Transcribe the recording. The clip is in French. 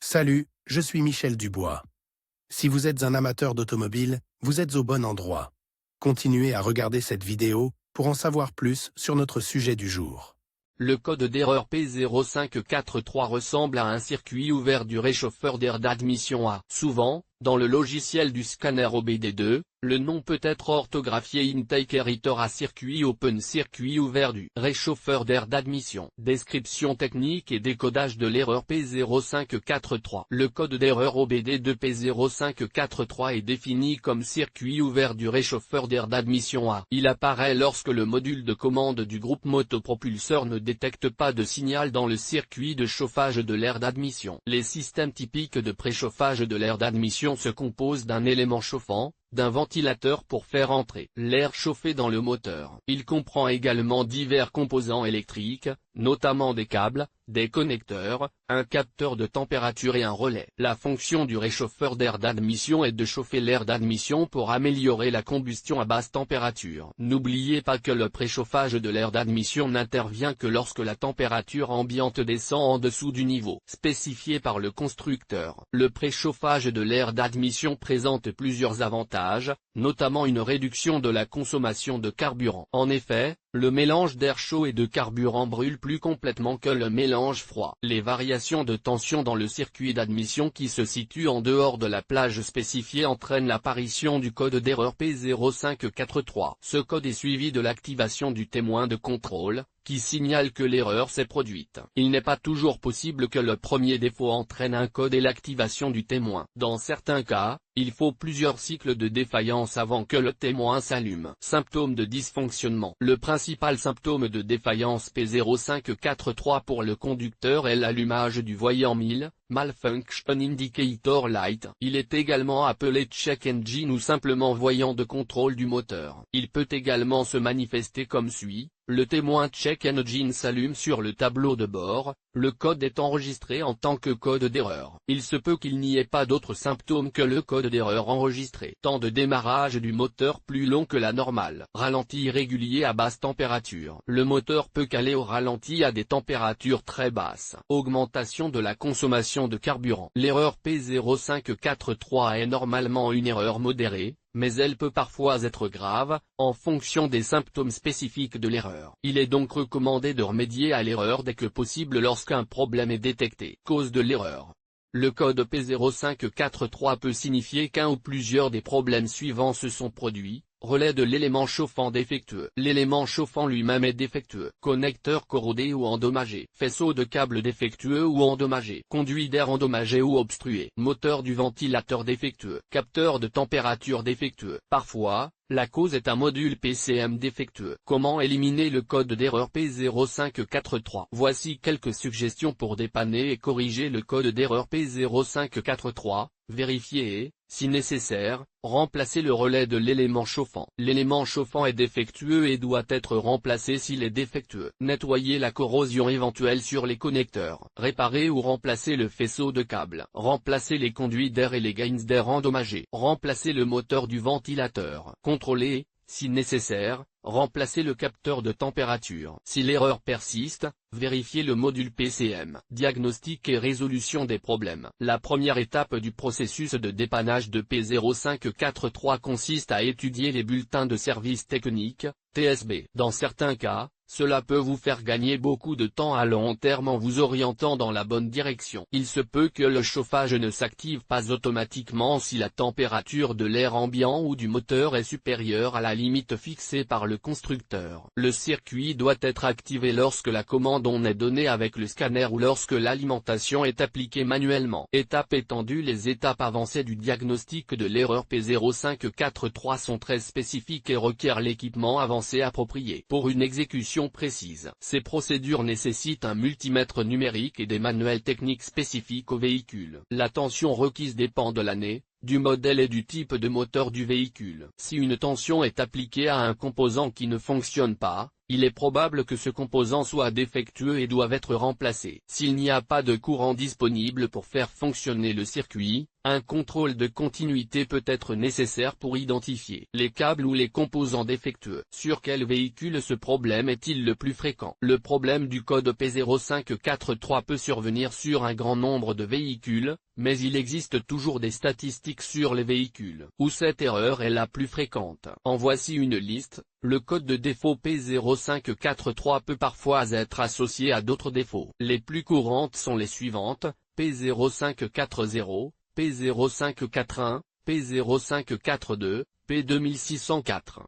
Salut, je suis Michel Dubois. Si vous êtes un amateur d'automobile, vous êtes au bon endroit. Continuez à regarder cette vidéo pour en savoir plus sur notre sujet du jour. Le code d'erreur P0543 ressemble à un circuit ouvert du réchauffeur d'air d'admission A. Souvent, dans le logiciel du scanner OBD2, le nom peut être orthographié Intake Editor à circuit open, circuit ouvert du réchauffeur d'air d'admission. Description technique et décodage de l'erreur P0543. Le code d'erreur OBD2 P0543 est défini comme circuit ouvert du réchauffeur d'air d'admission A. Il apparaît lorsque le module de commande du groupe motopropulseur ne détecte pas de signal dans le circuit de chauffage de l'air d'admission. Les systèmes typiques de préchauffage de l'air d'admission se composent d'un élément chauffant, d'un ventilateur pour faire entrer l'air chauffé dans le moteur. Il comprend également divers composants électriques, notamment des câbles, des connecteurs, un capteur de température et un relais. La fonction du réchauffeur d'air d'admission est de chauffer l'air d'admission pour améliorer la combustion à basse température. N'oubliez pas que le préchauffage de l'air d'admission n'intervient que lorsque la température ambiante descend en dessous du niveau spécifié par le constructeur. Le préchauffage de l'air d'admission présente plusieurs avantages, notamment une réduction de la consommation de carburant. En effet, le mélange d'air chaud et de carburant brûle plus complètement que le mélange froid. Les variations de tension dans le circuit d'admission qui se situe en dehors de la plage spécifiée entraînent l'apparition du code d'erreur P0543. Ce code est suivi de l'activation du témoin de contrôle, qui signale que l'erreur s'est produite. Il n'est pas toujours possible que le premier défaut entraîne un code et l'activation du témoin. Dans certains cas, il faut plusieurs cycles de défaillance avant que le témoin s'allume. Symptômes de dysfonctionnement. Le principal symptôme de défaillance P0543 pour le conducteur est l'allumage du voyant 1000, Malfunction Indicator Light. Il est également appelé check engine ou simplement voyant de contrôle du moteur. Il peut également se manifester comme suit. Le témoin check engine s'allume sur le tableau de bord, le code est enregistré en tant que code d'erreur. Il se peut qu'il n'y ait pas d'autres symptômes que le code d'erreur enregistré. Temps de démarrage du moteur plus long que la normale. Ralenti irrégulier à basse température. Le moteur peut caler au ralenti à des températures très basses. Augmentation de la consommation de carburant. L'erreur P0543 est normalement une erreur modérée, mais elle peut parfois être grave, en fonction des symptômes spécifiques de l'erreur. Il est donc recommandé de remédier à l'erreur dès que possible lorsqu'un problème est détecté. Cause de l'erreur. Le code P0543 peut signifier qu'un ou plusieurs des problèmes suivants se sont produits. Relais de l'élément chauffant défectueux. L'élément chauffant lui-même est défectueux. Connecteur corrodé ou endommagé. Faisceau de câble défectueux ou endommagé. Conduit d'air endommagé ou obstrué. Moteur du ventilateur défectueux. Capteur de température défectueux. Parfois, la cause est un module PCM défectueux. Comment éliminer le code d'erreur P0543? Voici quelques suggestions pour dépanner et corriger le code d'erreur P0543. Vérifier et, si nécessaire, remplacer le relais de l'élément chauffant. L'élément chauffant est défectueux et doit être remplacé s'il est défectueux. Nettoyer la corrosion éventuelle sur les connecteurs. Réparer ou remplacer le faisceau de câble. Remplacer les conduits d'air et les gaines d'air endommagés. Remplacer le moteur du ventilateur. Contrôler, si nécessaire, remplacer le capteur de température. Si l'erreur persiste, vérifier le module PCM. Diagnostic et résolution des problèmes. La première étape du processus de dépannage de P0543 consiste à étudier les bulletins de service technique, TSB. Dans certains cas, cela peut vous faire gagner beaucoup de temps à long terme en vous orientant dans la bonne direction. Il se peut que le chauffage ne s'active pas automatiquement si la température de l'air ambiant ou du moteur est supérieure à la limite fixée par le constructeur. Le circuit doit être activé lorsque la commande on est donnée avec le scanner ou lorsque l'alimentation est appliquée manuellement. Étape étendue. Les étapes avancées du diagnostic de l'erreur P0543 sont très spécifiques et requièrent l'équipement avancé approprié pour une exécution précise. Ces procédures nécessitent un multimètre numérique et des manuels techniques spécifiques au véhicule. La tension requise dépend de l'année, du modèle et du type de moteur du véhicule. Si une tension est appliquée à un composant qui ne fonctionne pas, il est probable que ce composant soit défectueux et doive être remplacé. S'il n'y a pas de courant disponible pour faire fonctionner le circuit, Un contrôle de continuité peut être nécessaire pour identifier les câbles ou les composants défectueux. Sur quel véhicule ce problème est-il le plus fréquent? Le problème du code P0543 peut survenir sur un grand nombre de véhicules, mais il existe toujours des statistiques sur les véhicules où cette erreur est la plus fréquente. En voici une liste. Le code de défaut P0543 peut parfois être associé à d'autres défauts. Les plus courantes sont les suivantes: P0540, P0541, P0542, P2604.